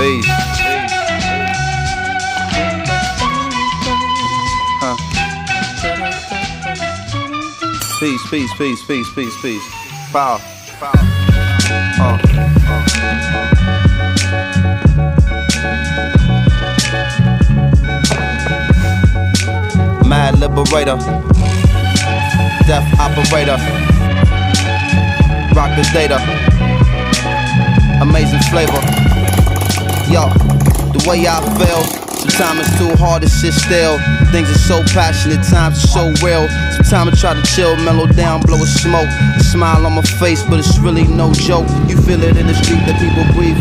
Peace. Peace, peace, peace, peace, peace, peace. Power. Mad liberator, death operator, rock the data, amazing flavor. Yo, the way I feel, sometimes it's too hard to sit still. Things are so passionate, times are so real. Sometimes I try to chill, mellow down, blow a smoke. A smile on my face, but it's really no joke. You feel it in the street that people breathe.